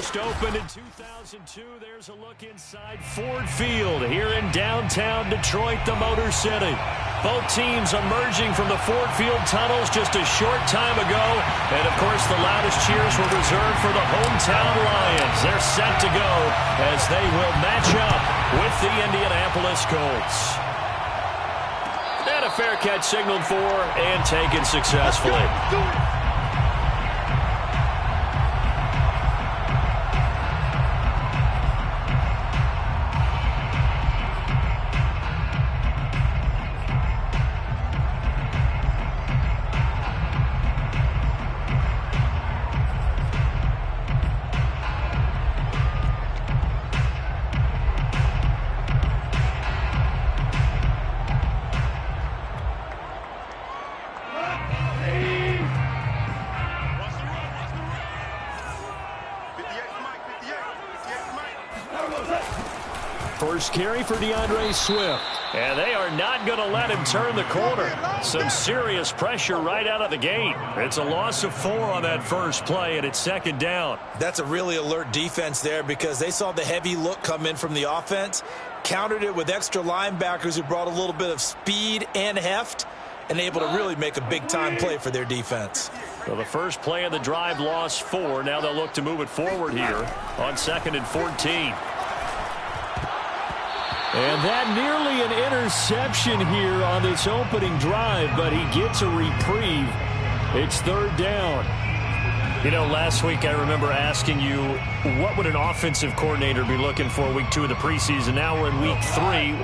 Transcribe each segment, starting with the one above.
First opened in 2002. There's a look inside Ford Field here in downtown Detroit, the Motor City. Both teams emerging from the Ford Field tunnels just a short time ago. And, of course, the loudest cheers were reserved for the hometown Lions. They're set to go as they will match up with the Indianapolis Colts. And a fair catch signaled for and taken successfully. First carry for DeAndre Swift. And they are not going to let him turn the corner. Some serious pressure right out of the gate. It's a loss of 4 on that first play, and it's second down. That's a really alert defense there because they saw the heavy look come in from the offense, countered it with extra linebackers who brought a little bit of speed and heft, and able to really make a big-time play for their defense. Well, the first play of the drive lost 4. Now they'll look to move it forward here on 2nd and 14. And that nearly an interception here on this opening drive, but he gets a reprieve. It's 3rd down. You know, last week I remember asking you, what would an offensive coordinator be looking for week 2 of the preseason? Now we're in week 3.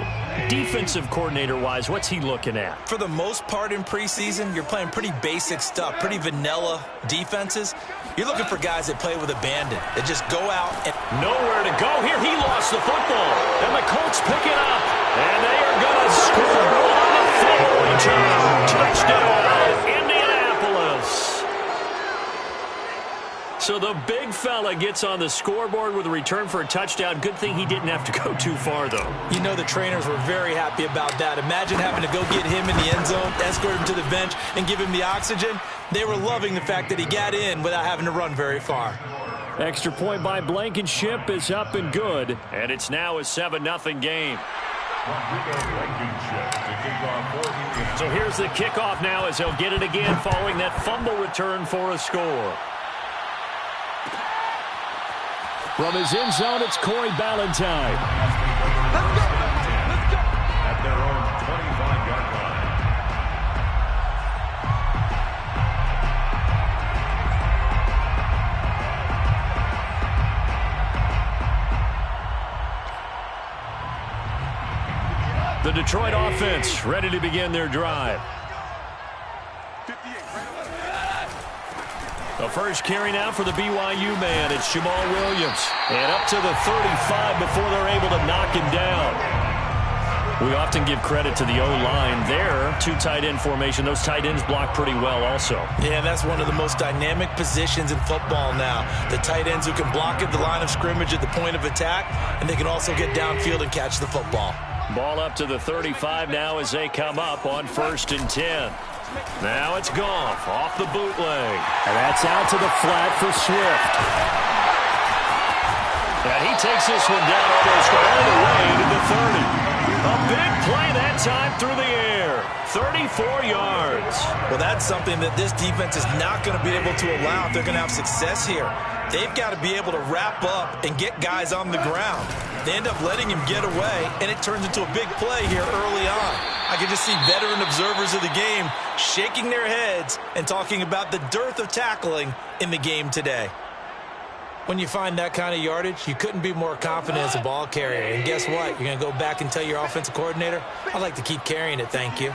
Defensive coordinator-wise, what's he looking at? For the most part in preseason, you're playing pretty basic stuff, pretty vanilla defenses. You're looking for guys that play with abandon, that just go out and... Nowhere to go here. He lost the football. And the Colts pick it up. And they are going to score on the fumble return. Touchdown, Indianapolis. So the big fella gets on the scoreboard with a return for a touchdown. Good thing he didn't have to go too far, though. You know the trainers were very happy about that. Imagine having to go get him in the end zone, escort him to the bench, and give him the oxygen. They were loving the fact that he got in without having to run very far. Extra point by Blankenship is up and good. And it's now a 7-0 game. So here's the kickoff now as he'll get it again following that fumble return for a score. From his end zone, it's Corey Ballantyne. Let's go. At their own 25-yard line. The Detroit offense ready to begin their drive. The first carry now for the BYU man. It's Jamal Williams. And up to the 35 before they're able to knock him down. We often give credit to the O-line there. 2 tight end formation. Those tight ends block pretty well also. Yeah, that's one of the most dynamic positions in football now. The tight ends who can block at the line of scrimmage at the point of attack, and they can also get downfield and catch the football. Ball up to the 35 now as they come up on 1st and 10. Now it's Goff off the bootleg. And that's out to the flat for Swift. And he takes this one down almost all the way to the 30. A big play that time through the air. 34 yards. Well, that's something that this defense is not going to be able to allow if they're going to have success here. They've got to be able to wrap up and get guys on the ground. They end up letting him get away, and it turns into a big play here early on. I can just see veteran observers of the game shaking their heads and talking about the dearth of tackling in the game today. When you find that kind of yardage, you couldn't be more confident as a ball carrier. And guess what? You're going to go back and tell your offensive coordinator, I'd like to keep carrying it, thank you.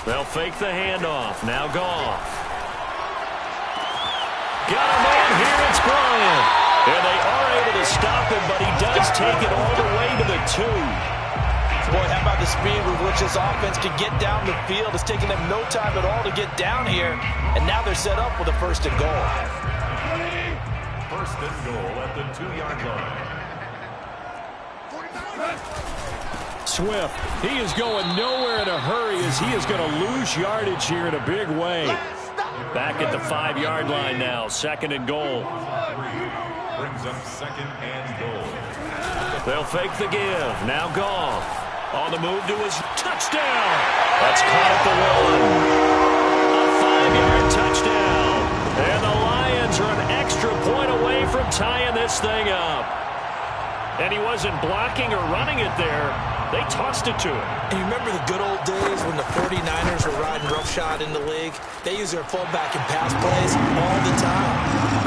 They'll fake the handoff. Now Goff. Got a man here, it's Bryant. And they are able to stop him, but he does take it all the way to the 2. Boy, how about the speed with which this offense can get down the field? It's taking them no time at all to get down here, and now they're set up with a 1st and goal. 1st and goal at the 2-yard line. Swift, he is going nowhere in a hurry as he is going to lose yardage here in a big way. Back at the 5-yard line now, 2nd and goal. Brings up 2nd and goal. They'll fake the give. Now Goff on the move to his touchdown. That's caught at the 1. A 5-yard touchdown. And the Lions are an extra point away from tying this thing up. And he wasn't blocking or running it there. They tossed it to him. And you remember the good old days when the 49ers were riding roughshod in the league? They use their fullback in pass plays all the time.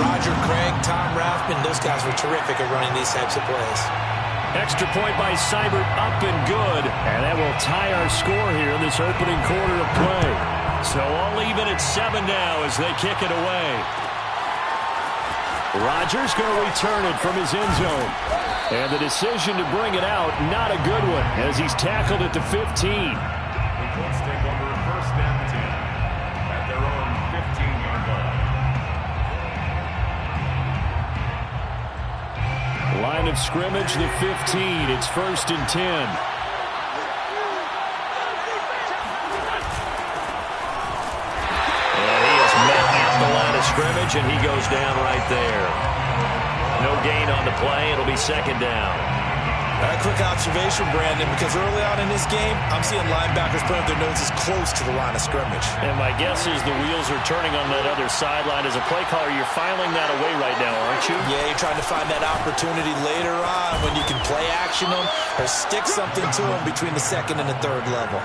Roger Craig, Tom Rathman, those guys were terrific at running these types of plays. Extra point by Seibert, up and good. And that will tie our score here in this opening quarter of play. So all even at 7 now as they kick it away. Rodgers going to return it from his end zone. And the decision to bring it out, not a good one, as he's tackled at the 15. The Colts take over 1st and 10 at their own 15-yard line. Line of scrimmage, the 15. It's 1st and 10. And he is met at the line of scrimmage, and he goes down right there. No gain on the play. It'll be 2nd down. A quick observation, Brandon, because early on in this game, I'm seeing linebackers putting their noses close to the line of scrimmage. And my guess is the wheels are turning on that other sideline. As a play caller, you're filing that away right now, aren't you? Yeah, you're trying to find that opportunity later on when you can play action them or stick something to them between the 2nd and the 3rd level.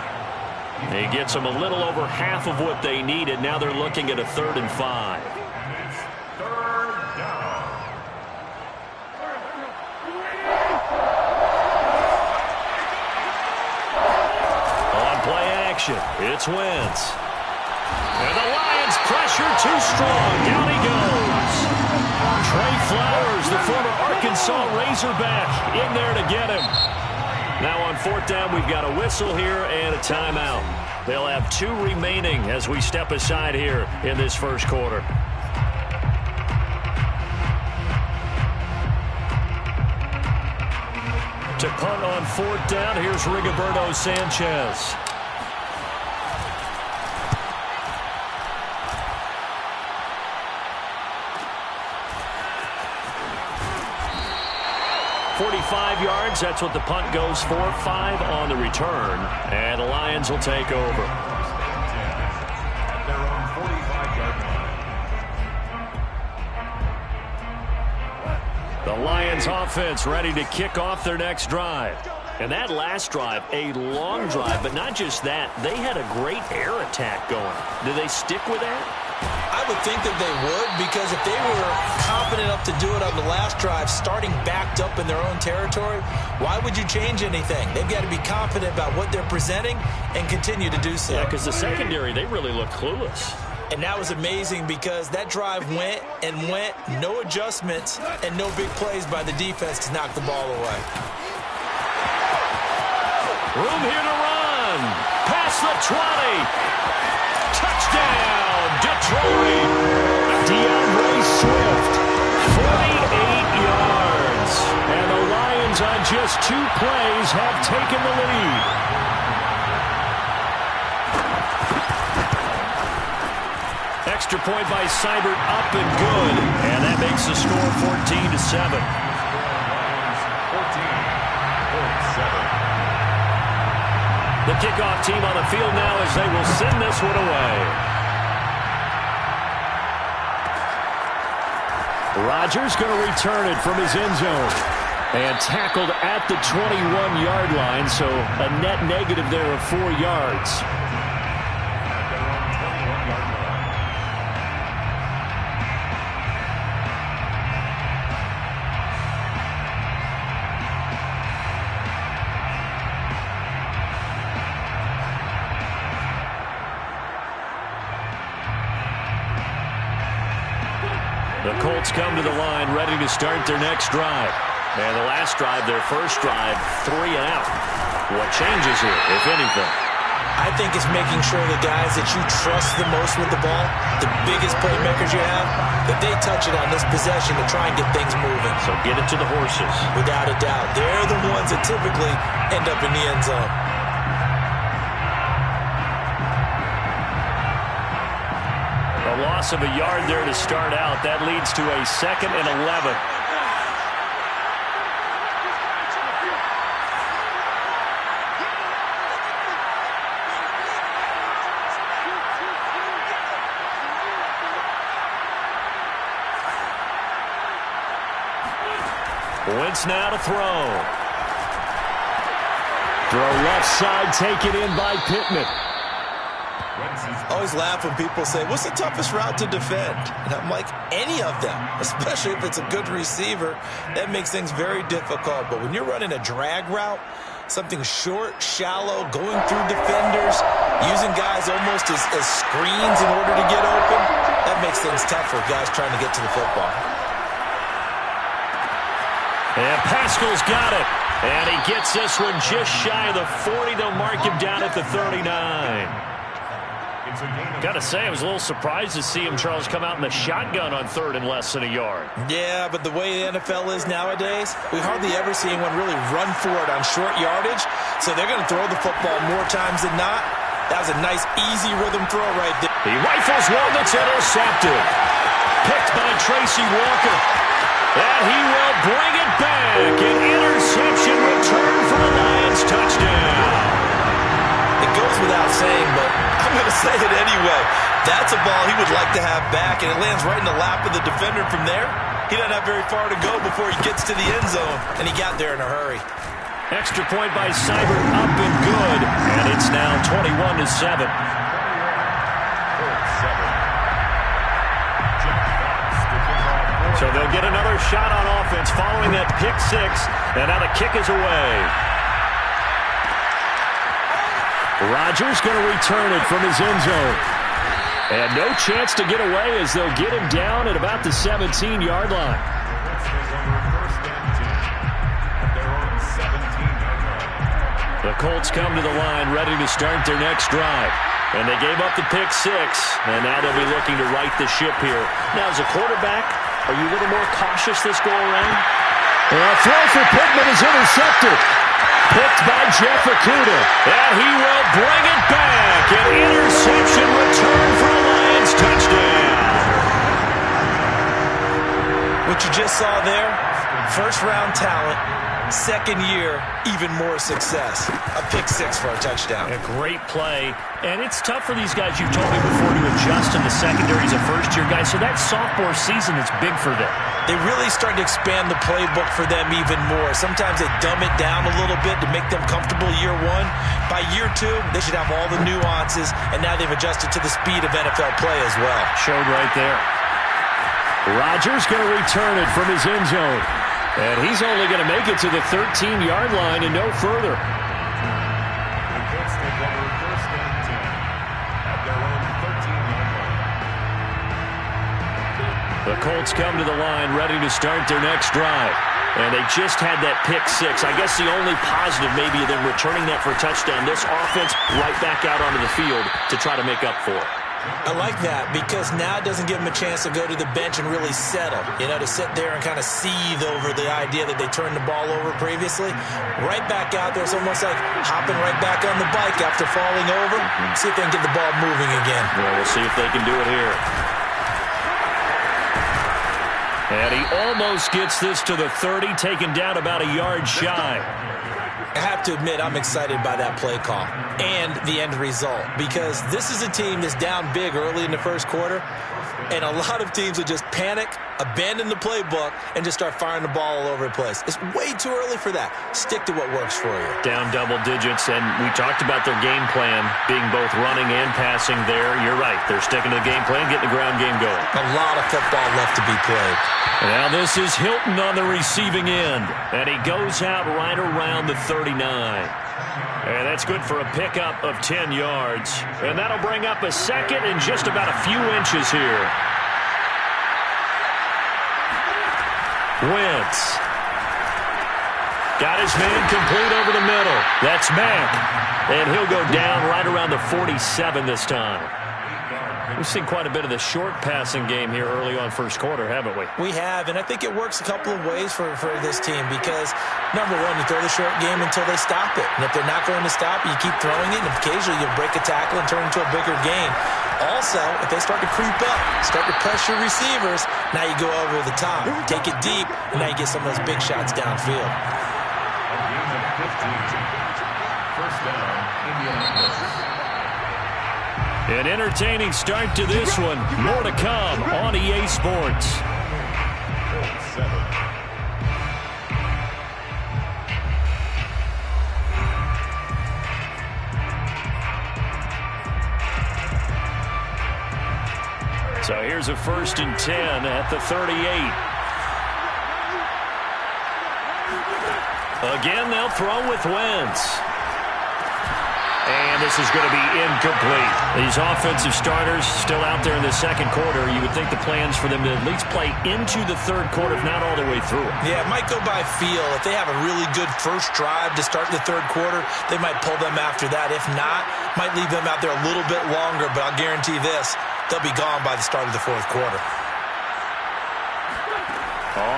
He gets them a little over half of what they needed. Now they're looking at a 3rd and 5. It's Wentz. And the Lions pressure too strong. Down he goes. Trey Flowers, the former Arkansas Razorback, in there to get him. Now on 4th down, we've got a whistle here and a timeout. They'll have 2 remaining as we step aside here in this 1st quarter. To punt on 4th down, here's Rigoberto Sanchez. 45 yards, that's what the punt goes for. 5 on the return, and the Lions will take over. At their own 45-yard line. The Lions offense ready to kick off their next drive. And that last drive, a long drive, but not just that. They had a great air attack going. Do they stick with that? I would think that they would, because if they were confident enough to do it on the last drive, starting backed up in their own territory, why would you change anything? They've got to be confident about what they're presenting and continue to do so. Yeah, because the secondary, they really look clueless. And that was amazing because that drive went and went, no adjustments, and no big plays by the defense to knock the ball away. Room here to run. Past the 20. Touchdown, Detroit. DeAndre Swift, 48 yards. And the Lions on just 2 plays have taken the lead. Extra point by Seibert, up and good. And that makes the score 14-7. 14-7. The kickoff team on the field now as they will send this one away. Rodgers going to return it from his end zone. And tackled at the 21-yard line, so a net negative there of 4 yards. The Colts come to the line ready to start their next drive. And the last drive, their first drive, 3 and out. What changes here, if anything? I think it's making sure the guys that you trust the most with the ball, the biggest playmakers you have, that they touch it on this possession to try and get things moving. So get it to the horses. Without a doubt. They're the ones that typically end up in the end zone. The loss of a yard there to start out. That leads to a 2nd and 11. Wentz now to throw. Throw left side, taken in by Pittman. Always laugh when people say, what's the toughest route to defend? And I'm like, any of them, especially if it's a good receiver. That makes things very difficult. But when you're running a drag route, something short, shallow, going through defenders, using guys almost as screens in order to get open, that makes things tough for guys trying to get to the football. And Pascal's got it. And he gets this one just shy of the 40. They'll mark him down at the 39. Got to say, I was a little surprised to see him, Charles, come out in the shotgun on 3rd and less than a yard. Yeah, but the way the NFL is nowadays, we hardly ever see anyone really run for it on short yardage. So they're going to throw the football more times than not. That was a nice, easy rhythm throw right there. He rifles one that's intercepted. Picked by Tracy Walker. And he will bring it back. An interception return for the Lions. Touchdown. It goes without saying, but I'm going to say it anyway. That's a ball he would like to have back, and it lands right in the lap of the defender from there. He doesn't have very far to go before he gets to the end zone, and he got there in a hurry. Extra point by Seibert, up and good. And it's now 21-7. So they'll get another shot on offense following that pick 6. And now the kick is away. Rodgers going to return it from his end zone. And no chance to get away as they'll get him down at about the 17-yard line. The Colts come to the line ready to start their next drive. And they gave up the pick 6. And now they'll be looking to right the ship here. Now, as a quarterback, are you a little more cautious this go-around? A throw for Pittman is intercepted. Picked by Jeff Okudah. And he will bring it back. An interception return for a Lions touchdown. What you just saw there, first-round talent, second year, even more success. A pick 6 for a touchdown. A great play. And it's tough for these guys, you've told me before, to adjust in the secondary as a first-year guy. So that sophomore season is big for them. They really started to expand the playbook for them even more. Sometimes they dumb it down a little bit to make them comfortable year 1. By year 2, they should have all the nuances, and now they've adjusted to the speed of NFL play as well. Showed right there. Rodgers going to return it from his end zone. And he's only going to make it to the 13-yard line and no further. The Colts come to the line ready to start their next drive. And they just had that pick 6. I guess the only positive maybe of them returning that for a touchdown. This offense right back out onto the field to try to make up for it. I like that because now it doesn't give them a chance to go to the bench and really settle. You know, to sit there and kind of seethe over the idea that they turned the ball over previously. Right back out there, it's almost like hopping right back on the bike after falling over. See if they can get the ball moving again. Well, we'll see if they can do it here. And he almost gets this to the 30, taken down about a yard shy. I have to admit, I'm excited by that play call and the end result because this is a team that's down big early in the first quarter, and a lot of teams will just panic, abandon the playbook, and just start firing the ball all over the place. It's way too early for that. Stick to what works for you. Down double digits, and we talked about their game plan being both running and passing there. You're right. They're sticking to the game plan, getting the ground game going. A lot of football left to be played. Now this is Hilton on the receiving end, and he goes out right around the 39. And that's good for a pickup of 10 yards. And that'll bring up a second and just about a few inches here. Wentz. Got his man complete over the middle. That's Mack. And he'll go down right around the 47 this time. We've seen quite a bit of the short passing game here early on first quarter, haven't we? We have, and I think it works a couple of ways for this team because, number one, you throw the short game until they stop it. And if they're not going to stop it, you keep throwing it, and occasionally you'll break a tackle and turn it into a bigger gain. Also, if they start to creep up, start to pressure receivers, now you go over the top, take it deep, and now you get some of those big shots downfield. A gain of 15. First down, Indianapolis. An entertaining start to this one. More to come on EA Sports. Colts 7. So here's a 1st and 10 at the 38. Again, they'll throw with Wentz. And this is going to be incomplete. These offensive starters still out there in the second quarter. You would think the plans for them to at least play into the third quarter, if not all the way through it. Yeah, it might go by feel. If they have a really good first drive to start the third quarter, they might pull them after that. If not, might leave them out there a little bit longer, but I'll guarantee this, they'll be gone by the start of the fourth quarter.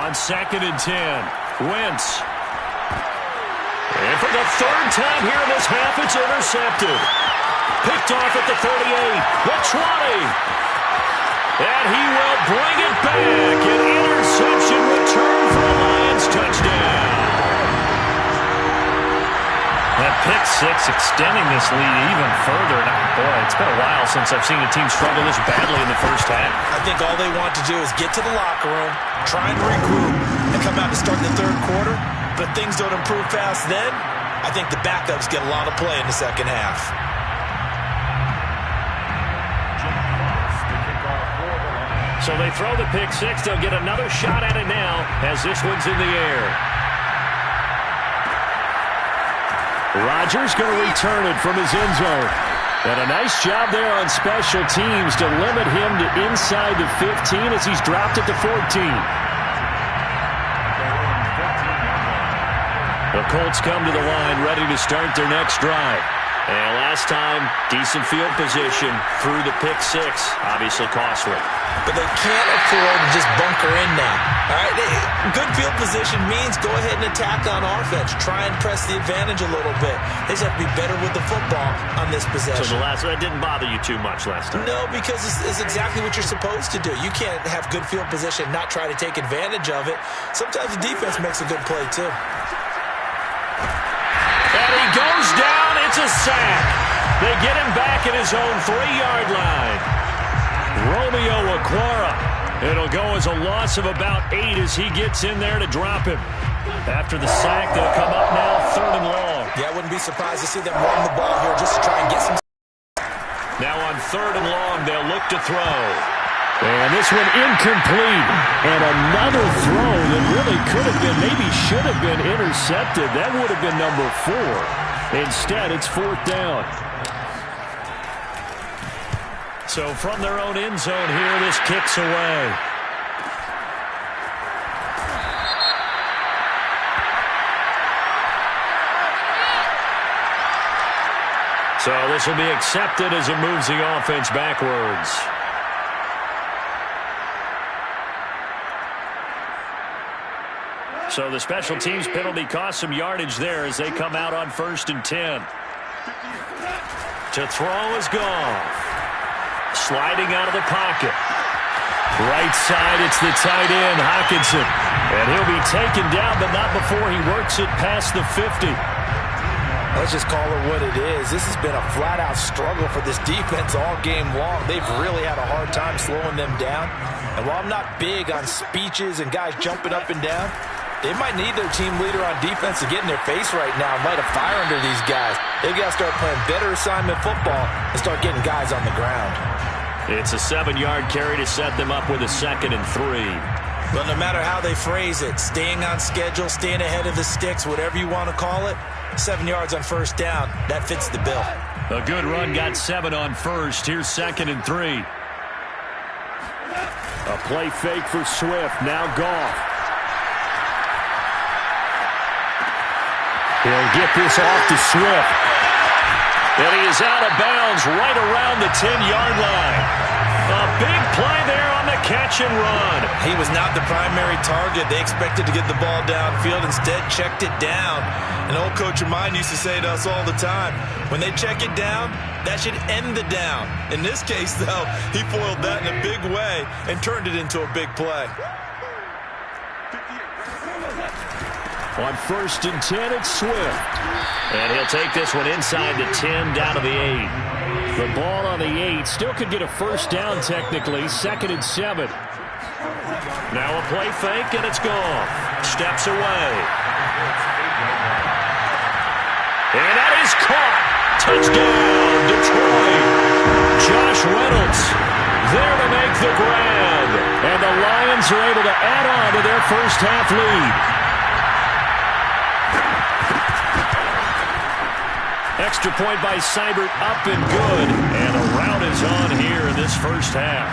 On 2nd and 10, Wentz. And for the third time here in this half, it's intercepted. Picked off at the 38, the 20. And he will bring it back. An interception return for a Lions touchdown. That pick six extending this lead even further. Now, boy, it's been a while since I've seen a team struggle this badly in the first half. I think all they want to do is get to the locker room, try and regroup, and come out to start the third quarter. But if things don't improve fast then, I think the backups get a lot of play in the second half. So they throw the pick six. They'll get another shot at it now as this one's in the air. Rodgers going to return it from his end zone. And a nice job there on special teams to limit him to inside the 15 as he's dropped it to 14. The Colts come to the line ready to start their next drive. And last time, decent field position through the pick six. Obviously costly. But they can't afford to just bunker in now. All right, good field position means go ahead and attack on offense. Try and press the advantage a little bit. They just have to be better with the football on this possession. So that didn't bother you too much last time? No, because it's exactly what you're supposed to do. You can't have good field position and not try to take advantage of it. Sometimes the defense makes a good play, too. And he goes down. It's a sack. They get him back at his own 3-yard line. Romeo Okwara. It'll go as a loss of about 8 as he gets in there to drop him. After the sack, they'll come up now 3rd and long. Yeah, I wouldn't be surprised to see them run the ball here just to try and get some. Now on 3rd and long, they'll look to throw. And this one incomplete. And another throw that really could have been, maybe should have been intercepted. That would have been number 4. Instead, it's 4th down. So from their own end zone here, this kicks away. So this will be accepted as it moves the offense backwards. So the special teams penalty cost some yardage there as they come out on 1st and 10. To throw is Goff. Sliding out of the pocket. Right side, it's the tight end, Hockenson. And he'll be taken down, but not before he works it past the 50. Let's just call it what it is. This has been a flat-out struggle for this defense all game long. They've really had a hard time slowing them down. And while I'm not big on speeches and guys jumping up and down, they might need their team leader on defense to get in their face right now and light a fire under these guys. They've got to start playing better assignment football and start getting guys on the ground. It's a 7-yard carry to set them up with a 2nd and 3. But no matter how they phrase it, staying on schedule, staying ahead of the sticks, whatever you want to call it, 7 yards on 1st down, that fits the bill. A good run got 7 on 1st. Here's 2nd and 3. A play fake for Swift. Now Goff. He'll get this off to Swift. And he is out of bounds right around the 10-yard line. A big play there on the catch and run. He was not the primary target. They expected to get the ball downfield. Instead, checked it down. An old coach of mine used to say to us all the time, when they check it down, that should end the down. In this case, though, he foiled that in a big way and turned it into a big play. On 1st and 10, it's Swift. And he'll take this one inside the 10, down to the 8. The ball on the 8 still could get a first down technically. 2nd and 7. Now a play fake, and it's gone. Steps away. And that is caught. Touchdown, Detroit. Josh Reynolds there to make the grab. And the Lions are able to add on to their first half lead. Extra point by Seibert, up and good. And a rout is on here in this first half.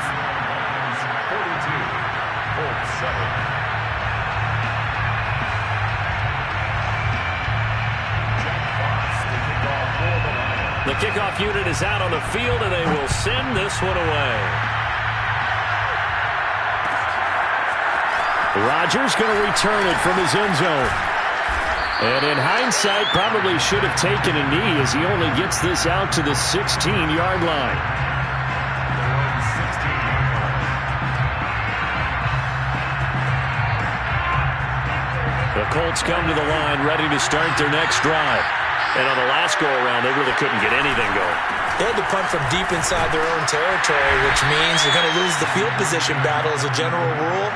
42-7. The kickoff unit is out on the field, and they will send this one away. Rodgers going to return it from his end zone. And in hindsight, probably should have taken a knee as he only gets this out to the 16-yard line. The Colts come to the line ready to start their next drive. And on the last go-around, they really couldn't get anything going. They had to punt from deep inside their own territory, which means they're going to lose the field position battle as a general rule.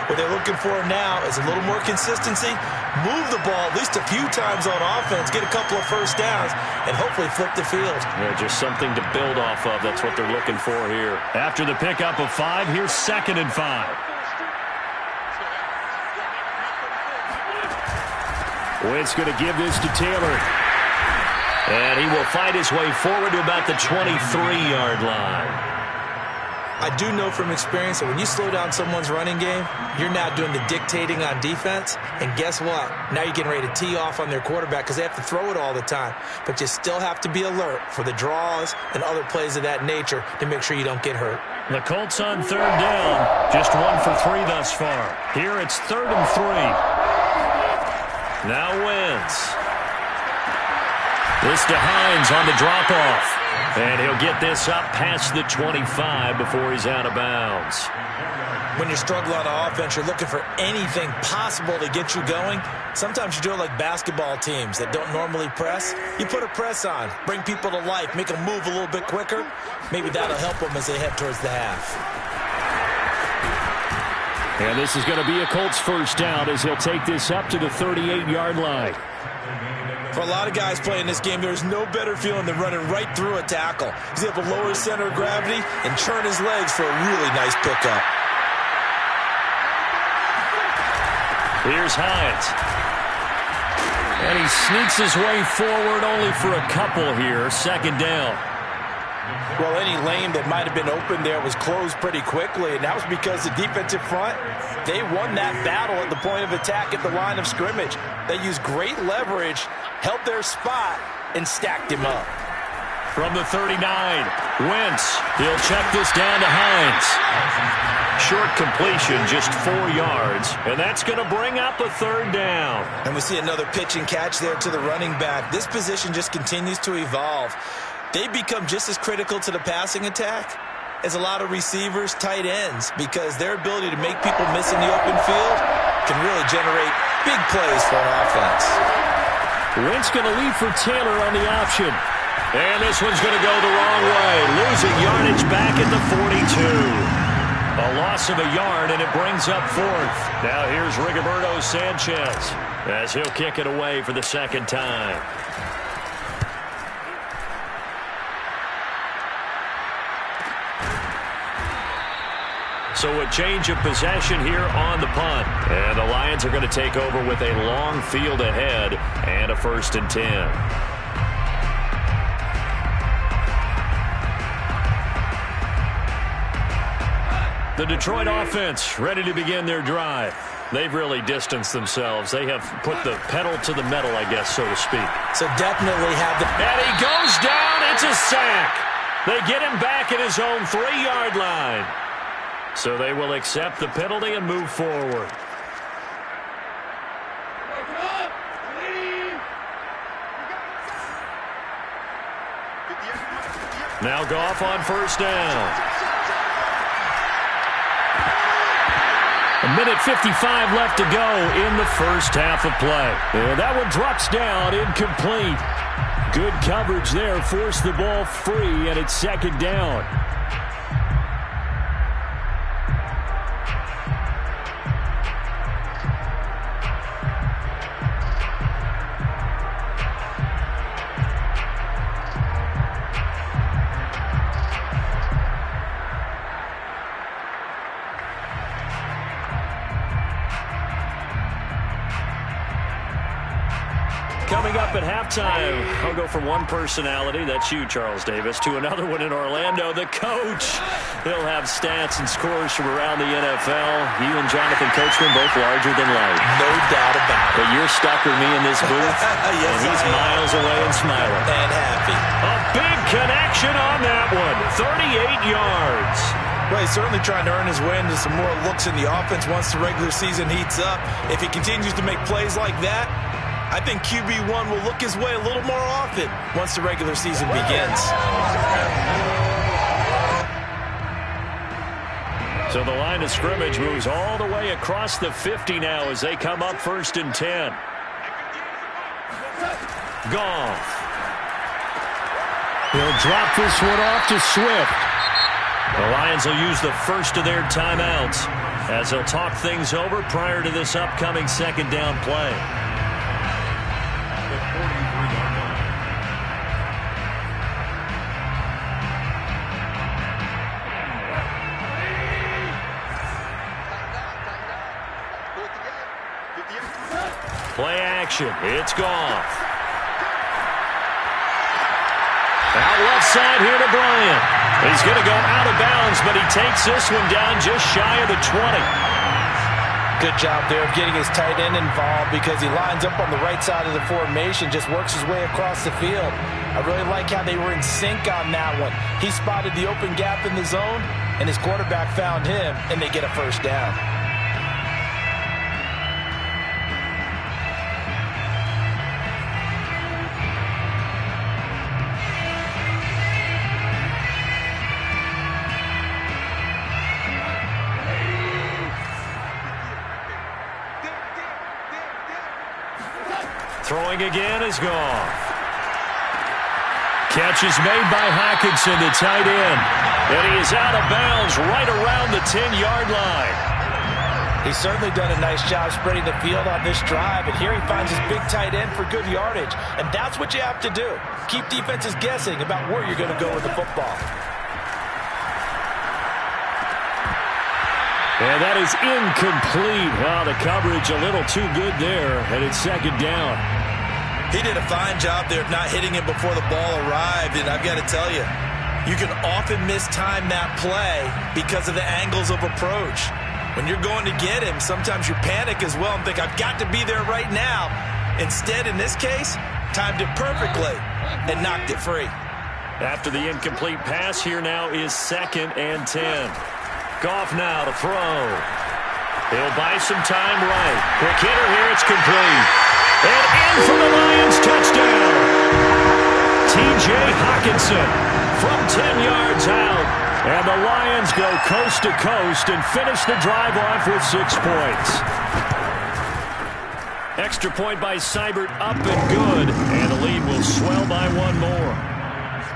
What they're looking for now is a little more consistency, move the ball at least a few times on offense, get a couple of first downs, and hopefully flip the field. Yeah, just something to build off of. That's what they're looking for here. After the pickup of 5, here's 2nd and 5. Wentz going to give this to Taylor. And he will fight his way forward to about the 23-yard line. I do know from experience that when you slow down someone's running game, you're now doing the dictating on defense. And guess what? Now you're getting ready to tee off on their quarterback because they have to throw it all the time. But you still have to be alert for the draws and other plays of that nature to make sure you don't get hurt. The Colts on 3rd down. Just 1 for 3 thus far. Here it's 3rd and 3. Now Wentz. This to Hines on the drop-off. And he'll get this up past the 25 before he's out of bounds. When you're struggling on offense, you're looking for anything possible to get you going. Sometimes you do it like basketball teams that don't normally press. You put a press on, bring people to life, make them move a little bit quicker. Maybe that'll help them as they head towards the half. And this is going to be a Colts first down as he'll take this up to the 38-yard line. For a lot of guys playing this game, there's no better feeling than running right through a tackle. He's able to lower his center of gravity and churn his legs for a really nice pickup. Here's Hines. And he sneaks his way forward only for a couple here. 2nd down. Well, any lane that might have been open there was closed pretty quickly, and that was because the defensive front, they won that battle at the point of attack at the line of scrimmage. They used great leverage, held their spot, and stacked him up. From the 39, Wentz. He'll check this down to Hines. Short completion, just 4 yards, and that's going to bring up a 3rd down. And we see another pitch and catch there to the running back. This position just continues to evolve. They become just as critical to the passing attack as a lot of receivers, tight ends, because their ability to make people miss in the open field can really generate big plays for an offense. Wentz going to lead for Taylor on the option. And this one's going to go the wrong way. Losing yardage back at the 42. A loss of a yard, and it brings up 4th. Now here's Rigoberto Sanchez as he'll kick it away for the 2nd time. So a change of possession here on the punt. And the Lions are going to take over with a long field ahead and a 1st and 10. The Detroit offense ready to begin their drive. They've really distanced themselves. They have put the pedal to the metal, I guess, so to speak. So definitely have the... And he goes down. It's a sack. They get him back at his own 3-yard line. So they will accept the penalty and move forward. Now Goff on first down. 1:55 left to go in the first half of play. And that one drops down, incomplete. Good coverage there, forced the ball free, and it's second down. Coming up at halftime, I'll go from one personality, that's you, Charles Davis, to another one in Orlando, the coach. He'll have stats and scores from around the NFL. You and Jonathan Coachman both larger than life. No doubt about it. But you're stuck with me in this booth, yes, and he's miles away and smiling. And happy. A big connection on that one, 38 yards. Well, he's certainly trying to earn his way into some more looks in the offense once the regular season heats up. If he continues to make plays like that, I think QB1 will look his way a little more often once the regular season begins. So the line of scrimmage moves all the way across the 50 now as they come up 1st and 10. Goff. He'll drop this one off to Swift. The Lions will use the first of their timeouts as they'll talk things over prior to this upcoming second down play. Play action. It's Goff. Out left side here to Bryant. He's going to go out of bounds, but he takes this one down just shy of the 20. Good job there of getting his tight end involved because he lines up on the right side of the formation, just works his way across the field. I really like how they were in sync on that one. He spotted the open gap in the zone, and his quarterback found him, and they get a first down. Throwing again is Goff. Catch is made by Hockenson, the tight end. And he is out of bounds right around the 10-yard line. He's certainly done a nice job spreading the field on this drive, and here he finds his big tight end for good yardage. And that's what you have to do. Keep defenses guessing about where you're going to go with the football. And that is incomplete. Oh, the coverage a little too good there, and it's second down. He did a fine job there of not hitting him before the ball arrived, and I've got to tell you, you can often mistime that play because of the angles of approach. When you're going to get him, sometimes you panic as well and think, I've got to be there right now. Instead, in this case, timed it perfectly and knocked it free. After the incomplete pass, here now is 2nd and 10. Goff now to throw. He'll buy some time right. Quick hitter here, it's complete. And in for the Lions, touchdown. T.J. Hockenson from 10 yards out. And the Lions go coast to coast and finish the drive off with 6 points. Extra point by Seibert up and good. And the lead will swell by one more.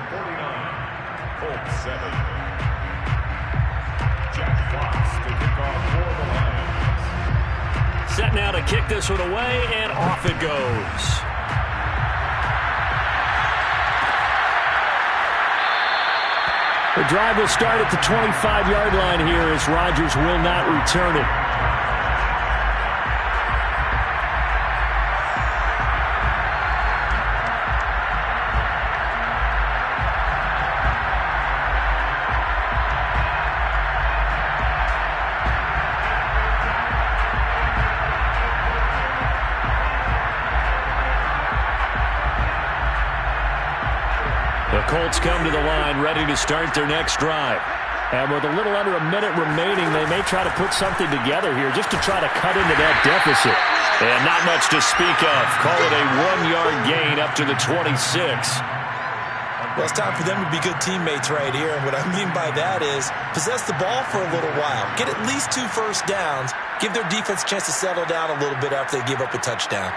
49, Colts 7. Set now to kick this one away, and off it goes. The drive will start at the 25-yard line here as Rodgers will not return it. Colts come to the line, ready to start their next drive. And with a little under a minute remaining, they may try to put something together here just to try to cut into that deficit. And not much to speak of. Call it a 1-yard gain up to the 26. Well, it's time for them to be good teammates right here. And what I mean by that is possess the ball for a little while. Get at least 2 first downs. Give their defense a chance to settle down a little bit after they give up a touchdown.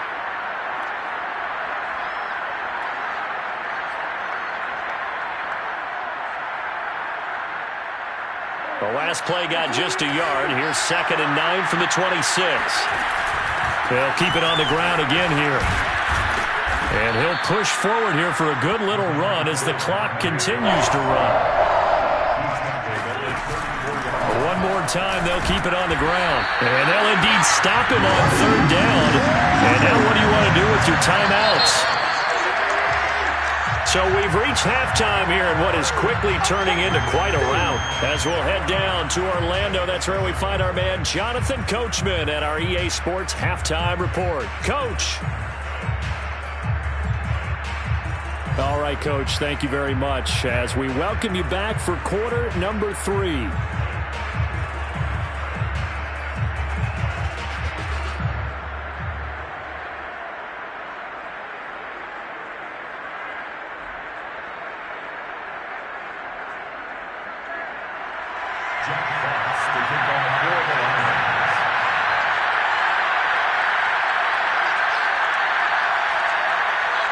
The last play got just a yard. Here's 2nd and 9 from the 26. They'll keep it on the ground again here. And he'll push forward here for a good little run as the clock continues to run. One more time, they'll keep it on the ground. And they'll indeed stop him on 3rd down. And now what do you want to do with your timeouts? So we've reached halftime here in what is quickly turning into quite a rout. As we'll head down to Orlando, that's where we find our man Jonathan Coachman at our EA Sports Halftime Report. Coach. All right, Coach, thank you very much as we welcome you back for quarter number 3.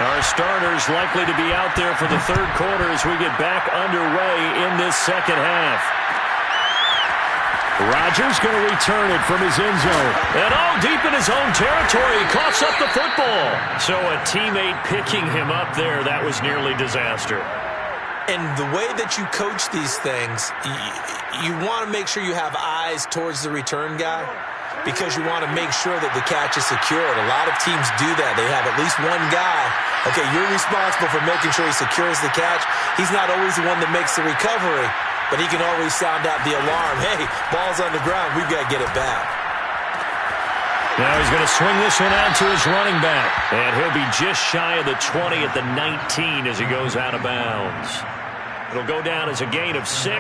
Our starters likely to be out there for the 3rd quarter as we get back underway in this 2nd half. Rodgers going to return it from his end zone. And all deep in his own territory, he coughs up the football. So a teammate picking him up there, that was nearly disaster. And the way that you coach these things, you want to make sure you have eyes towards the return guy, because you want to make sure that the catch is secured. A lot of teams do that. They have at least one guy. Okay, you're responsible for making sure he secures the catch. He's not always the one that makes the recovery, but he can always sound out the alarm. Hey, ball's on the ground. We've got to get it back. Now he's going to swing this one out to his running back. And he'll be just shy of the 20 at the 19 as he goes out of bounds. It'll go down as a gain of 6,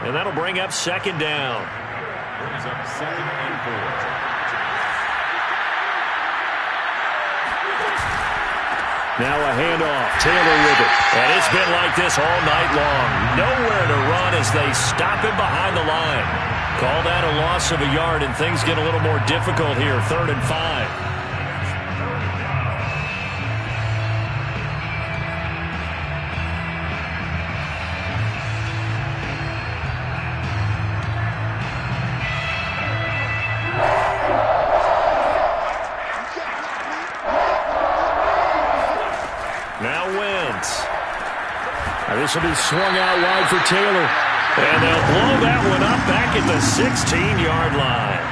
and that'll bring up 2nd down. Brings up 2nd and 4. Now a handoff. Taylor with it. And it's been like this all night long. Nowhere to run as they stop him behind the line. Call that a loss of a yard, and things get a little more difficult here. 3rd and 5. This will be swung out wide for Taylor. And they'll blow that one up back at the 16-yard line.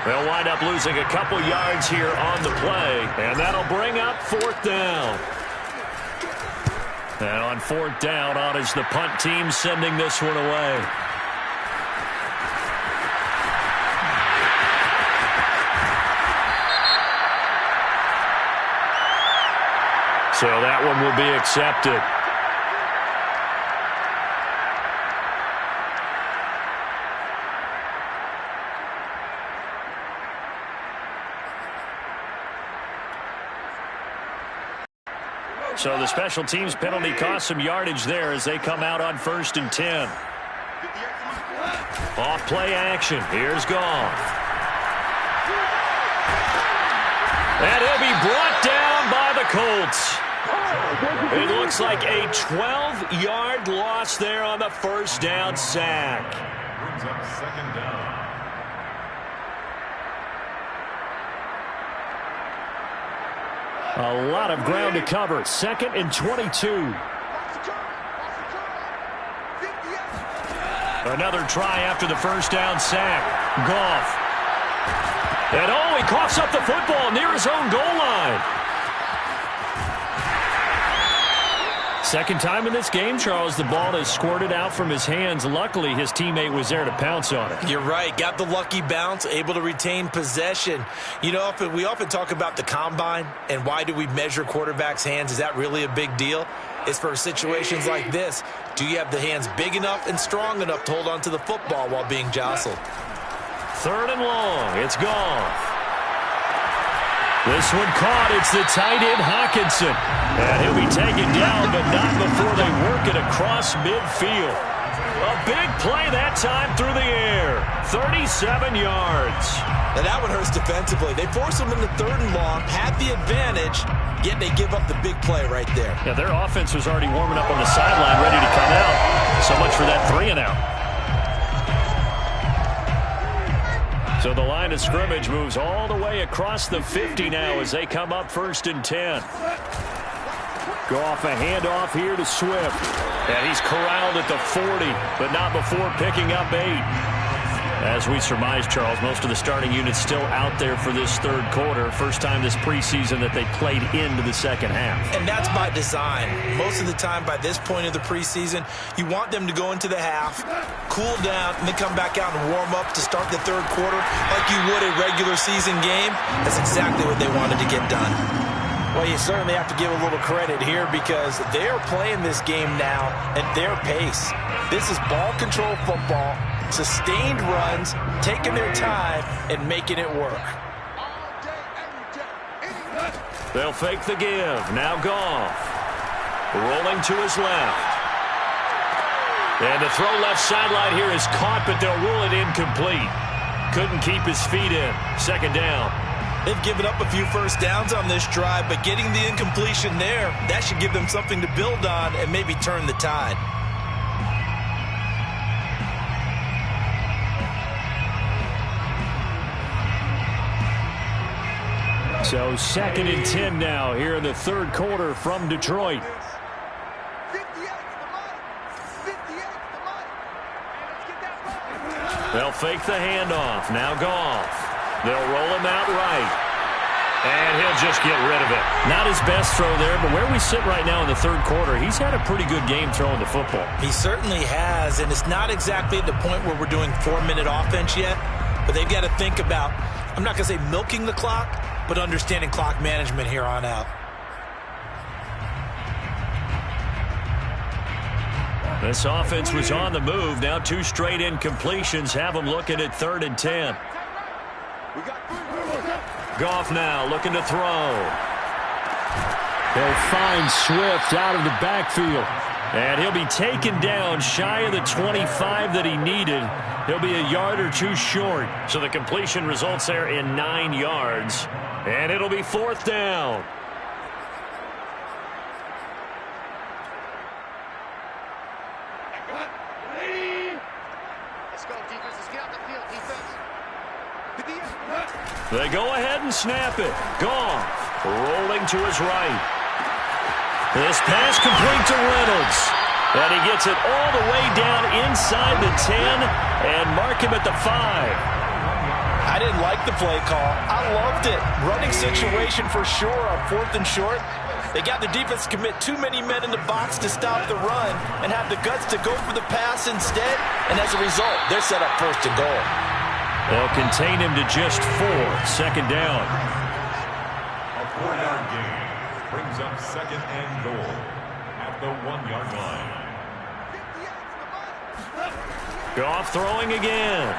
They'll wind up losing a couple yards here on the play. And that'll bring up 4th down. And on 4th down, on is the punt team sending this one away. So that one will be accepted. So the special teams penalty cost some yardage there as they come out on 1st and 10. Off play action. Here's Goff. And he'll be brought down by the Colts. It looks like a 12-yard loss there on the 1st down sack. Brings up 2nd down. A lot of ground to cover. 2nd and 22. Another try after the 1st down sack. Goff. And he coughs up the football near his own goal line. Second time in this game, Charles, the ball has squirted out from his hands. Luckily, his teammate was there to pounce on it. You're right. Got the lucky bounce, able to retain possession. You know, we often talk about the combine and why do we measure quarterbacks' hands. Is that really a big deal? It's for situations like this. Do you have the hands big enough and strong enough to hold on to the football while being jostled? Third and long. It's gone. This one caught. It's the tight end, Hawkinson. And he'll be taken down, but not before they work it across midfield. A big play that time through the air. 37 yards. Now that one hurts defensively. They force him into third and long, had the advantage, yet they give up the big play right there. Yeah, their offense was already warming up on the sideline, ready to come out. So much for that 3-and-out. So the line of scrimmage moves all the way across the 50 now as they come up 1st and 10. Goff, a handoff here to Swift. And he's corralled at the 40, but not before picking up 8. As we surmise, Charles, most of the starting units still out there for this third quarter. First time this preseason that they played into the second half. And that's by design. Most of the time by this point of the preseason, you want them to go into the half, cool down, and then come back out and warm up to start the third quarter like you would a regular season game. That's exactly what they wanted to get done. Well, you certainly have to give a little credit here because they're playing this game now at their pace. This is ball control football, sustained runs, taking their time, and making it work. They'll fake the give. Now Goff. Rolling to his left. And the throw left sideline here is caught, but they'll rule it incomplete. Couldn't keep his feet in. Second down. They've given up a few first downs on this drive, but getting the incompletion there, that should give them something to build on and maybe turn the tide. So 2nd and 10 now here in the third quarter from Detroit. They'll fake the handoff. Now Goff. They'll roll him out right. And he'll just get rid of it. Not his best throw there, but where we sit right now in the third quarter, he's had a pretty good game throwing the football. He certainly has, and it's not exactly at the point where we're doing 4-minute offense yet, but they've got to think about, I'm not going to say milking the clock, but understanding clock management here on out. This offense was on the move. Now 2 straight incompletions have them looking at 3rd and 10. Goff now looking to throw. He'll find Swift out of the backfield. And he'll be taken down shy of the 25 that he needed. He'll be a yard or 2 short. So the completion results there in 9 yards. And it'll be 4th down. Let's go, defense. Let's get out the field, defense. They go ahead and snap it. Goff rolling to his right. This pass complete to Reynolds. And he gets it all the way down inside the 10 and mark him at the 5. I didn't like the play call. I loved it. Running situation for sure on 4th and short. They got the defense to commit too many men in the box to stop the run and have the guts to go for the pass instead. And as a result, they're set up 1st and goal. They'll contain him to just 4. Second down. A 4-yard gain brings up 2nd and goal at the 1-yard line. Goff throwing again.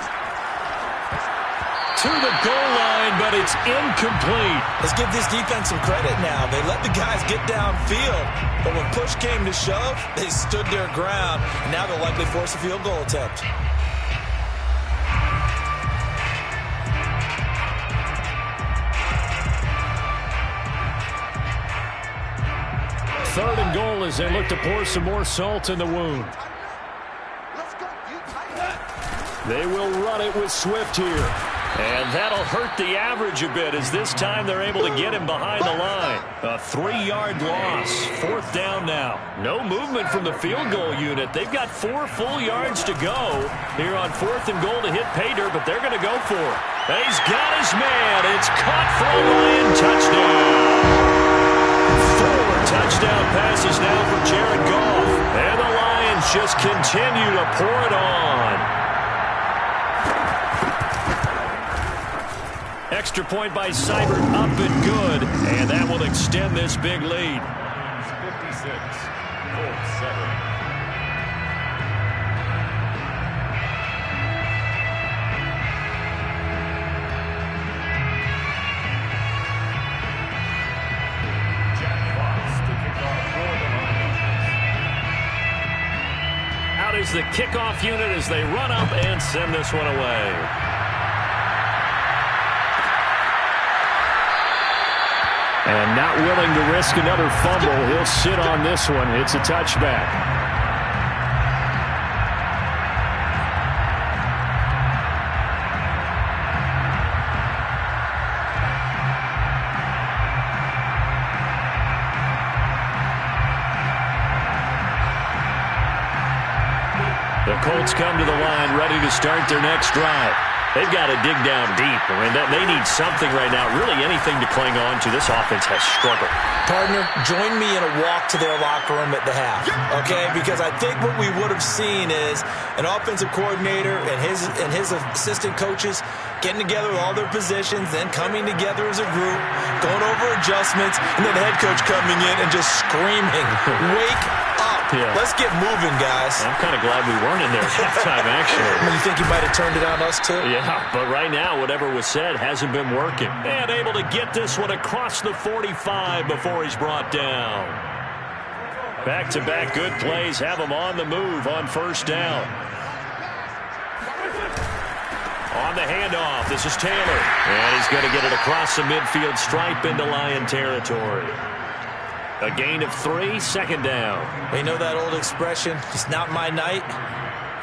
To the goal line, but it's incomplete. Let's give this defense some credit now. They let the guys get downfield, but when push came to shove, they stood their ground. Now they'll likely force a field goal attempt. Third and goal as they look to pour some more salt in the wound. They will run it with Swift here. And that'll hurt the average a bit as this time they're able to get him behind the line. A 3-yard loss. 4th down now. No movement from the field goal unit. They've got 4 full yards to go here on 4th and goal to hit pay dirt, but they're going to go for it. And he's got his man. It's caught for a Lion touchdown. 4 touchdown passes now from Jared Goff. And the Lions just continue to pour it on. Extra point by Seibert, up and good. And that will extend this big lead. 56, Colts 7. Out is the kickoff unit as they run up and send this one away. And not willing to risk another fumble, he'll sit on this one. It's a touchback. The Colts come to the line ready to start their next drive. They've got to dig down deep. I mean, they need something right now, really anything to cling on to. This offense has struggled. Partner, join me in a walk to their locker room at the half, okay? Because I think what we would have seen is an offensive coordinator and his assistant coaches getting together with all their positions, then coming together as a group, going over adjustments, and then the head coach coming in and just screaming, "Wake up. Yeah. Let's get moving, guys." I'm kind of glad we weren't in there at halftime, actually. You think he might have turned it on us, too? Yeah, but right now, whatever was said hasn't been working. And able to get this one across the 45 before he's brought down. Back-to-back good plays have him on the move on first down. On the handoff, this is Taylor. And he's going to get it across the midfield stripe into Lion territory. A gain of 3, second down. You know that old expression, it's not my night?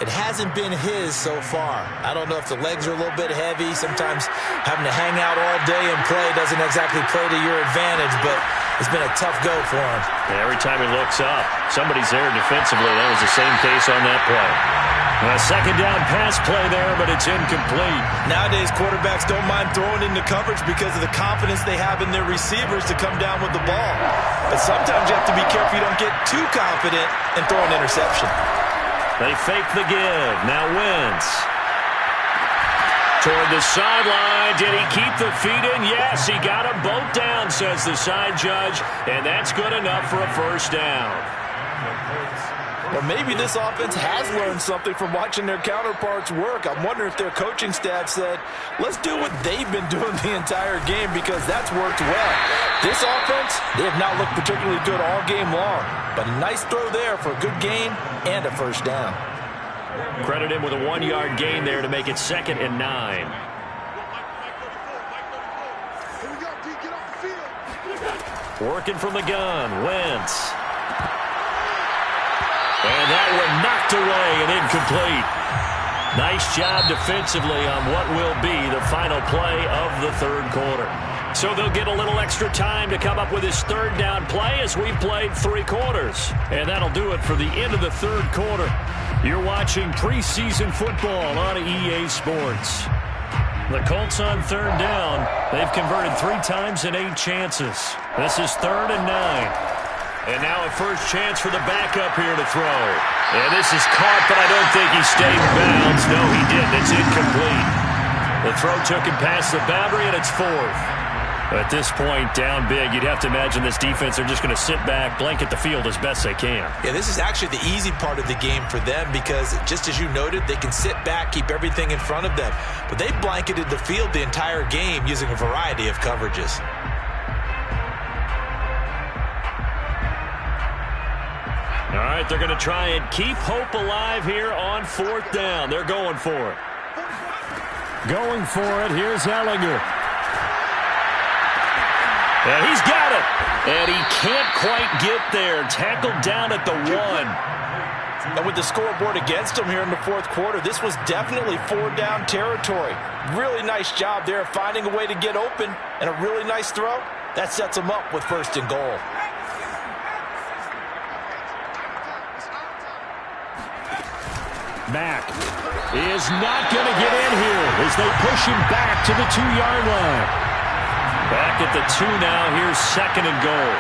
It hasn't been his so far. I don't know if the legs are a little bit heavy. Sometimes having to hang out all day and play doesn't exactly play to your advantage, but it's been a tough go for him. And every time he looks up, somebody's there defensively. That was the same case on that play. A second down pass play there, but it's incomplete. Nowadays, quarterbacks don't mind throwing into coverage because of the confidence they have in their receivers to come down with the ball. But sometimes you have to be careful you don't get too confident and throw an interception. They fake the give. Now Wentz. Toward the sideline. Did he keep the feet in? Yes, he got them both down, says the side judge. And that's good enough for a first down. Well, maybe this offense has learned something from watching their counterparts work. I'm wondering if their coaching staff said, let's do what they've been doing the entire game because that's worked well. This offense, they have not looked particularly good all game long. But a nice throw there for a good gain and a first down. Credit him with a 1-yard gain there to make it 2nd and 9. Working from the gun, Wentz. And that one knocked away and incomplete. Nice job defensively on what will be the final play of the third quarter. So they'll get a little extra time to come up with his third down play as we've played 3 quarters. And that'll do it for the end of the third quarter. You're watching preseason football on EA Sports. The Colts on third down. They've converted 3 times in 8 chances. This is 3rd and 9. And now a first chance for the backup here to throw. And this is caught, but I don't think he stayed in bounds. No, he didn't. It's incomplete. The throw took him past the boundary, and it's 4th. At this point, down big, you'd have to imagine this defense, they're just going to sit back, blanket the field as best they can. Yeah, this is actually the easy part of the game for them because, just as you noted, they can sit back, keep everything in front of them. But they blanketed the field the entire game using a variety of coverages. All right, they're going to try and keep hope alive here on 4th down. They're going for it. Going for it. Here's Ellinger. And he's got it. And he can't quite get there. Tackled down at the 1. And with the scoreboard against him here in the 4th quarter, this was definitely 4-down territory. Really nice job there finding a way to get open and a really nice throw. That sets him up with 1st and goal. Mack is not going to get in here as they push him back to the 2-yard line. Back at the 2 now. Here's 2nd and goal.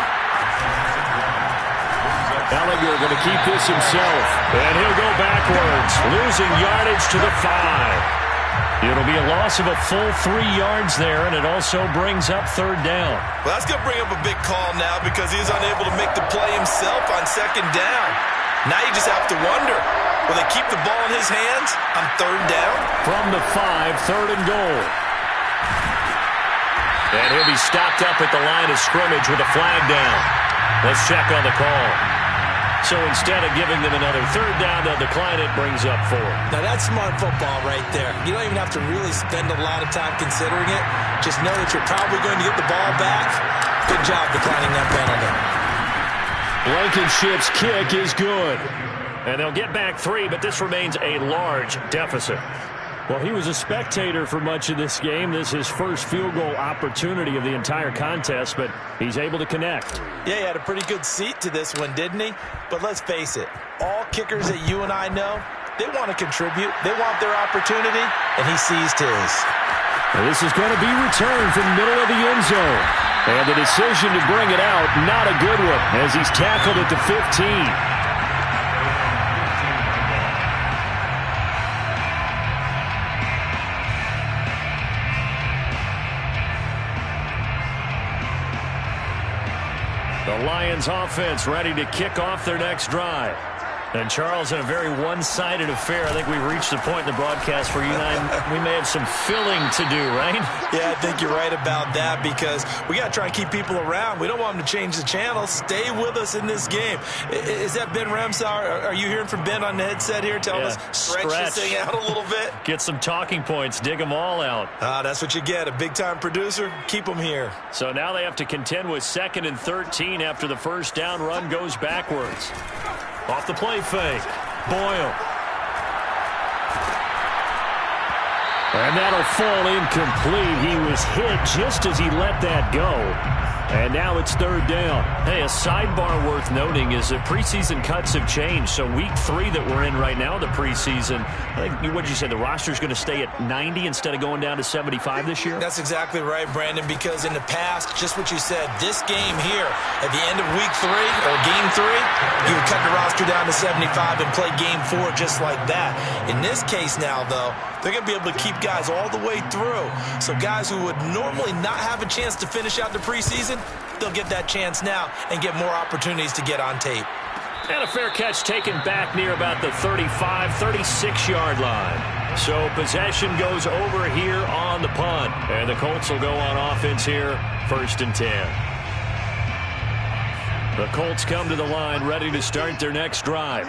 Ellinger going to keep this himself. And he'll go backwards, losing yardage to the 5. It'll be a loss of a full 3 yards there, and it also brings up 3rd down. Well, that's going to bring up a big call now because he's unable to make the play himself on 2nd down. Now you just have to wonder, will they keep the ball in his hands on 3rd down? From the 5, 3rd and goal. And he'll be stopped up at the line of scrimmage with a flag down. Let's check on the call. So instead of giving them another 3rd down, they'll decline it, brings up 4. Now that's smart football right there. You don't even have to really spend a lot of time considering it. Just know that you're probably going to get the ball back. Good job declining that penalty. Blankenship's kick is good. And they'll get back 3, but this remains a large deficit. Well, he was a spectator for much of this game. This is his first field goal opportunity of the entire contest, but he's able to connect. Yeah, he had a pretty good seat to this one, didn't he? But let's face it, all kickers that you and I know, they want to contribute. They want their opportunity, and he seized his. Well, this is going to be returned from the middle of the end zone. And the decision to bring it out, not a good one, as he's tackled at the 15. The Lions offense ready to kick off their next drive. And Charles, in a very one-sided affair, I think we've reached the point in the broadcast where you and I, we may have some filling to do, right? Yeah, I think you're right about that because we got to try and keep people around. We don't want them to change the channel. Stay with us in this game. Is that Ben Ramsauer? Are you hearing from Ben on the headset here telling us stretch this thing out a little bit? Get some talking points. Dig them all out. That's what you get. A big-time producer. Keep them here. So now they have to contend with 2nd and 13 after the first down run goes backwards. Off the play fake. Boyle. And that'll fall incomplete. He was hit just as he let that go. And now it's 3rd down. Hey, a sidebar worth noting is that preseason cuts have changed. So week 3 that we're in right now, the preseason, I think, what did you say, the roster's going to stay at 90 instead of going down to 75 this year? That's exactly right, Brandon, because in the past, just what you said, this game here, at the end of week 3, or game 3, you would cut the roster down to 75 and play game 4 just like that. In this case now, though, they're going to be able to keep guys all the way through. So guys who would normally not have a chance to finish out the preseason, they'll get that chance now and get more opportunities to get on tape. And a fair catch taken back near about the 35, 36-yard line. So possession goes over here on the punt. And the Colts will go on offense here, 1st and 10. The Colts come to the line ready to start their next drive.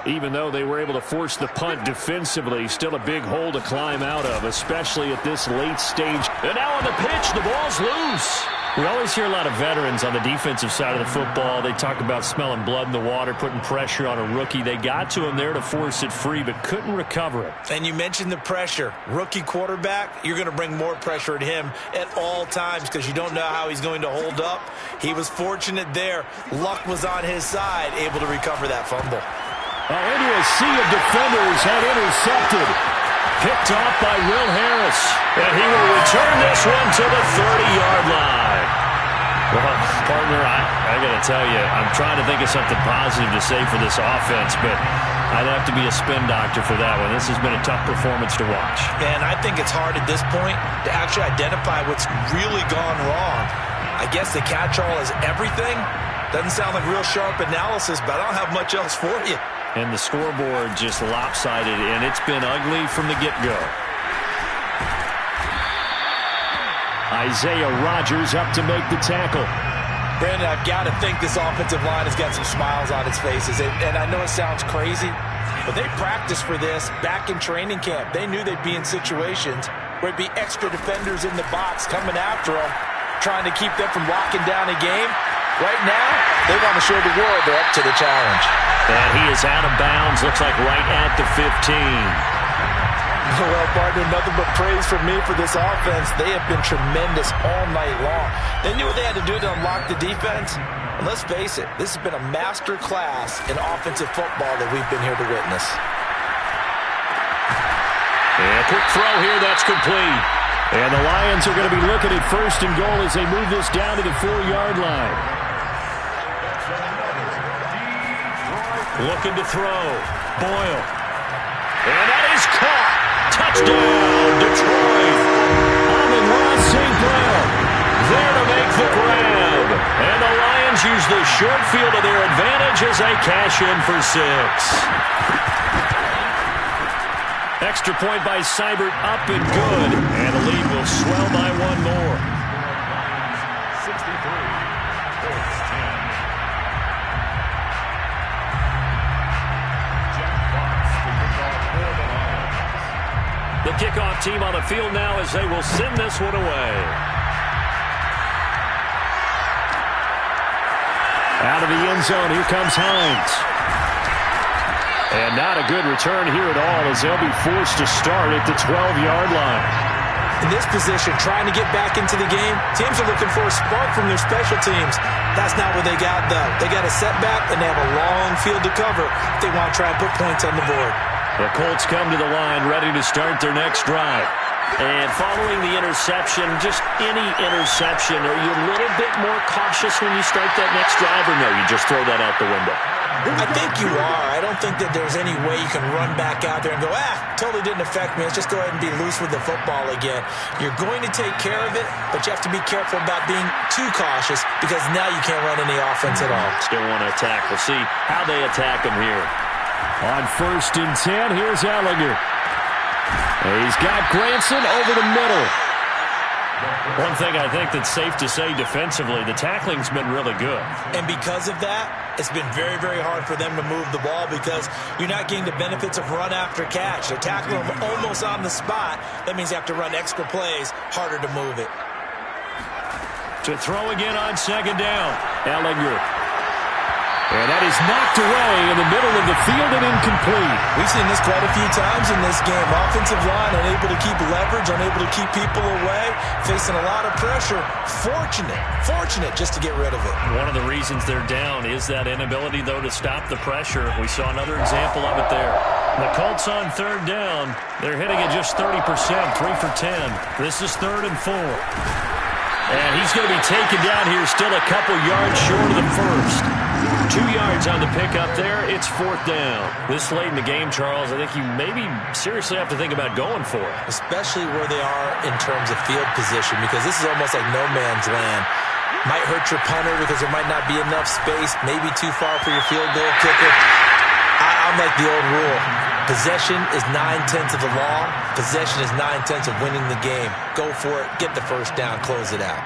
Even though they were able to force the punt defensively, still a big hole to climb out of, especially at this late stage. And now on the pitch, the ball's loose. We always hear a lot of veterans on the defensive side of the football. They talk about smelling blood in the water, putting pressure on a rookie. They got to him there to force it free, but couldn't recover it. And you mentioned the pressure. Rookie quarterback, you're going to bring more pressure at him at all times because you don't know how he's going to hold up. He was fortunate there. Luck was on his side, able to recover that fumble. Into a sea of defenders had intercepted. Picked off by Will Harris. And he will return this one to the 30-yard line. Well, partner, I got to tell you, I'm trying to think of something positive to say for this offense, but I'd have to be a spin doctor for that one. This has been a tough performance to watch. And I think it's hard at this point to actually identify what's really gone wrong. I guess the catch-all is everything. Doesn't sound like real sharp analysis, but I don't have much else for you. And the scoreboard just lopsided, and it's been ugly from the get-go. Isaiah Rodgers up to make the tackle. Brandon, I've got to think this offensive line has got some smiles on its faces. And I know it sounds crazy, but they practiced for this back in training camp. They knew they'd be in situations where it'd be extra defenders in the box coming after them, trying to keep them from locking down a game. Right now, they want to show the world they're up to the challenge. And he is out of bounds, looks like right at the 15. Well, partner, nothing but praise from me for this offense. They have been tremendous all night long. They knew what they had to do to unlock the defense. And let's face it, this has been a master class in offensive football that we've been here to witness. And a quick throw here, that's complete. And the Lions are going to be looking at 1st and goal as they move this down to the 4-yard line. Looking to throw. Boyle. And that is caught. Touchdown, Detroit. Amon-Ra St. Brown there to make the grab. And the Lions use the short field to their advantage as they cash in for 6. Extra point by Seibert, up and good. And the lead will swell by 1 more. 63, Colts 10. Jack Fox to kick off for the Lions. The kickoff team on the field now as they will send this one away. Out of the end zone, here comes Hines. And not a good return here at all as they'll be forced to start at the 12-yard line. In this position, trying to get back into the game, teams are looking for a spark from their special teams. That's not what they got, though. They got a setback, and they have a long field to cover if they want to try and put points on the board. The Colts come to the line ready to start their next drive. And following the interception, just any interception, are you a little bit more cautious when you start that next drive, or no, you just throw that out the window? I think you are. I don't think that there's any way you can run back out there and go, totally didn't affect me. Let's just go ahead and be loose with the football again. You're going to take care of it, but you have to be careful about being too cautious because now you can't run any offense at all. Still want to attack. We'll see how they attack them here. On 1st and 10, here's Ellinger. He's got Granson over the middle. One thing I think that's safe to say defensively, the tackling's been really good. And because of that, it's been very, very hard for them to move the ball because you're not getting the benefits of run after catch. They're tackling them almost on the spot. That means you have to run extra plays, harder to move it. To throw again on 2nd down, Ellinger. And that is knocked away in the middle of the field and incomplete. We've seen this quite a few times in this game. Offensive line unable to keep leverage, unable to keep people away, facing a lot of pressure. Fortunate just to get rid of it. One of the reasons they're down is that inability, though, to stop the pressure. We saw another example of it there. The Colts on 3rd down. They're hitting at just 30%, 3 for 10. This is 3rd and 4. And he's going to be taken down here, still a couple yards short of the first. 2 yards on the pickup there. It's 4th down. This late in the game, Charles, I think you maybe seriously have to think about going for it. Especially where they are in terms of field position, because this is almost like no man's land. Might hurt your punter because there might not be enough space, maybe too far for your field goal kicker. I'm like the old rule. Possession is 9/10 of the law. Possession is 9/10 of winning the game. Go for it. Get the first down. Close it out.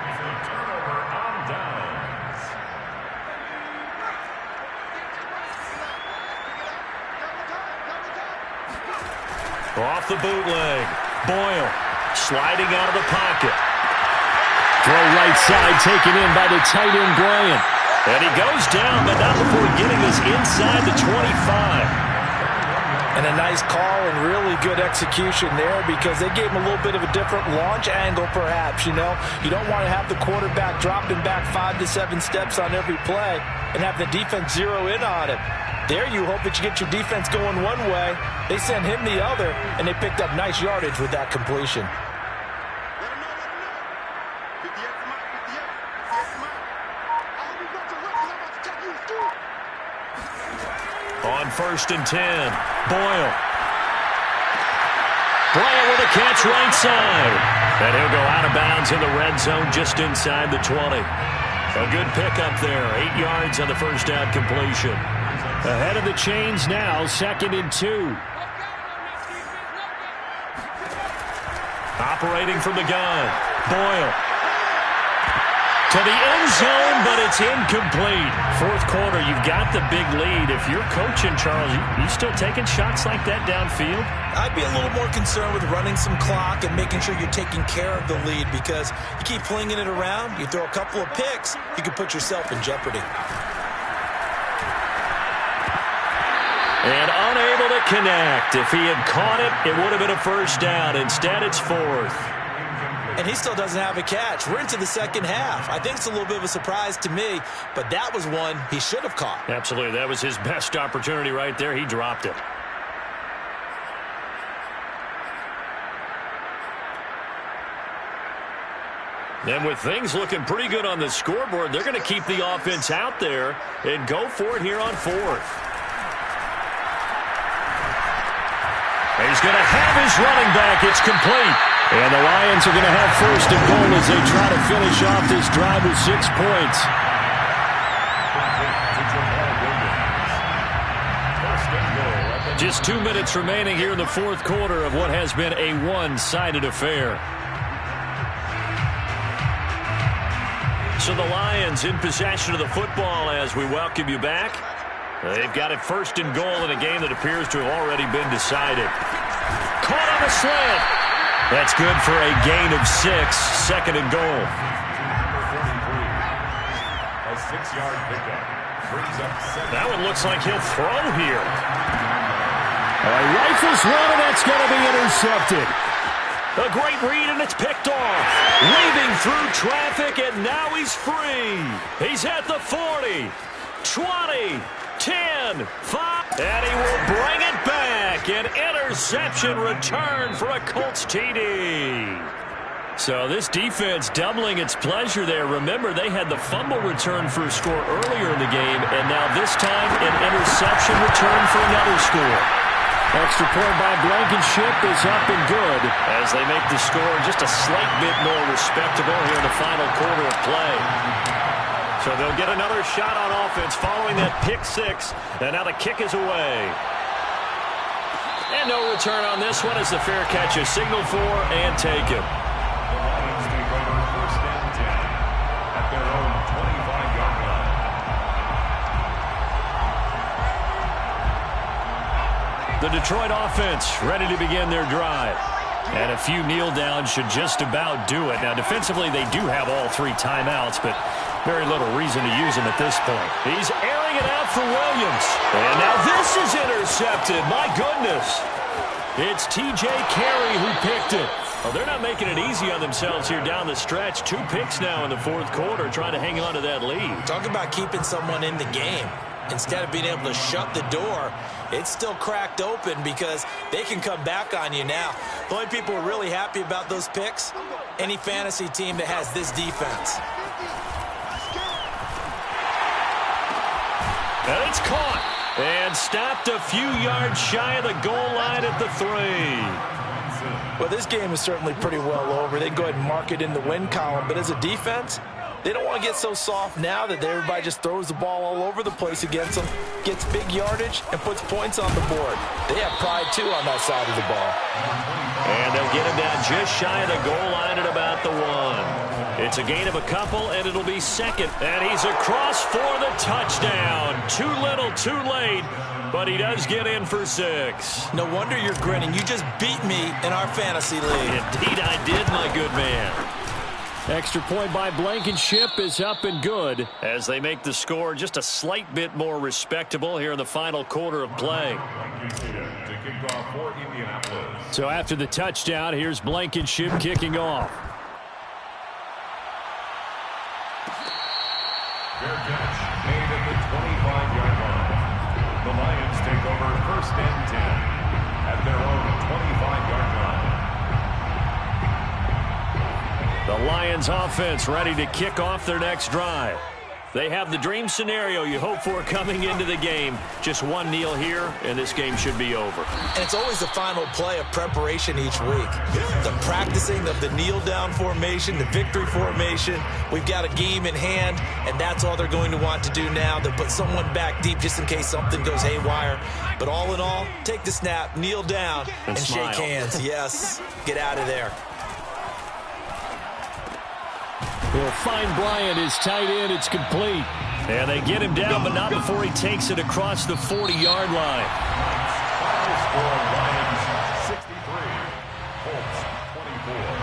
Off the bootleg. Boyle sliding out of the pocket. Throw right side taken in by the tight end Bryant. And he goes down, but not before getting us inside the 25. And a nice call and really good execution there because they gave him a little bit of a different launch angle perhaps, you know. You don't want to have the quarterback dropping back 5 to 7 steps on every play and have the defense zero in on him. There you hope that you get your defense going one way. They sent him the other, and they picked up nice yardage with that completion. On 1st and 10, Boyle. Bryant with a catch right side. And he'll go out of bounds in the red zone just inside the 20. A good pickup there. 8 yards on the first down completion. Ahead of the chains now, 2nd and 2. Operating from the gun, Boyle. To the end zone, but it's incomplete. 4th quarter, you've got the big lead. If you're coaching, Charles, you still taking shots like that downfield? I'd be a little more concerned with running some clock and making sure you're taking care of the lead because you keep flinging it around, you throw a couple of picks, you can put yourself in jeopardy. And unable to connect. If he had caught it, it would have been a first down. Instead, it's 4th. And he still doesn't have a catch. We're into the second half. I think it's a little bit of a surprise to me, but that was one he should have caught. Absolutely. That was his best opportunity right there. He dropped it. And with things looking pretty good on the scoreboard, they're going to keep the offense out there and go for it here on 4th. He's going to have his running back. It's complete. And the Lions are going to have first and goal as they try to finish off this drive with 6 points. Just 2 minutes remaining here in the fourth quarter of what has been a one-sided affair. So the Lions in possession of the football as we welcome you back. They've got it first and goal in a game that appears to have already been decided. Caught on a slant. That's good for a gain of 6, second and goal. A 6-yard pickup brings up second. That one looks like he'll throw here. Rifles one, and that's going to be intercepted. A great read, and it's picked off. Weaving through traffic, and now he's free. He's at the 40, 20, 10, 5, and he will bring it back. An interception return for a Colts TD. So this defense doubling its pleasure there. Remember, they had the fumble return for a score earlier in the game, and now this time an interception return for another score. Extra point by Blankenship is up and good as they make the score just a slight bit more respectable here in the final quarter of play. So they'll get another shot on offense following that pick 6, and now the kick is away. And no return on this one as the fair catch is signaled for and taken. The Lions take over first and 10 at their own 25-yard line. The Detroit offense ready to begin their drive. And a few kneel downs should just about do it. Now, defensively, they do have all 3 timeouts, but very little reason to use them at this point. He's airing it out for Williams. And now this is intercepted. My goodness. It's T.J. Carey who picked it. Well, they're not making it easy on themselves here down the stretch. 2 picks now in the fourth quarter, trying to hang on to that lead. Talk about keeping someone in the game. Instead of being able to shut the door, it's still cracked open because they can come back on you now. The only people who are really happy about those picks, any fantasy team that has this defense. And it's caught and stopped a few yards shy of the goal line at the 3. Well, this game is certainly pretty well over. They go ahead and mark it in the win column, but as a defense, they don't want to get so soft now that everybody just throws the ball all over the place against them, gets big yardage, and puts points on the board. They have pride, too, on that side of the ball. And they'll get him down just shy of the goal line at about the 1. It's a gain of a couple, and it'll be second. And he's across for the touchdown. Too little, too late, but he does get in for 6. No wonder you're grinning. You just beat me in our fantasy league. Indeed I did, my good man. Extra point by Blankenship is up and good as they make the score just a slight bit more respectable here in the final quarter of play. So after the touchdown, here's Blankenship kicking off. Fair catch made at the 25-yard line. The Lions take over first and 10 at their own 25-yard line. The Lions offense ready to kick off their next drive. They have the dream scenario you hope for coming into the game. Just one kneel here, and this game should be over. And it's always the final play of preparation each week. The practicing of the kneel-down formation, the victory formation. We've got a game in hand, and that's all they're going to want to do now. They'll put someone back deep just in case something goes haywire. But all in all, take the snap, kneel down, and shake hands. Yes, get out of there. Will find Bryant, his tight end. It's complete. And they get him down, but not before he takes it across the 40-yard line.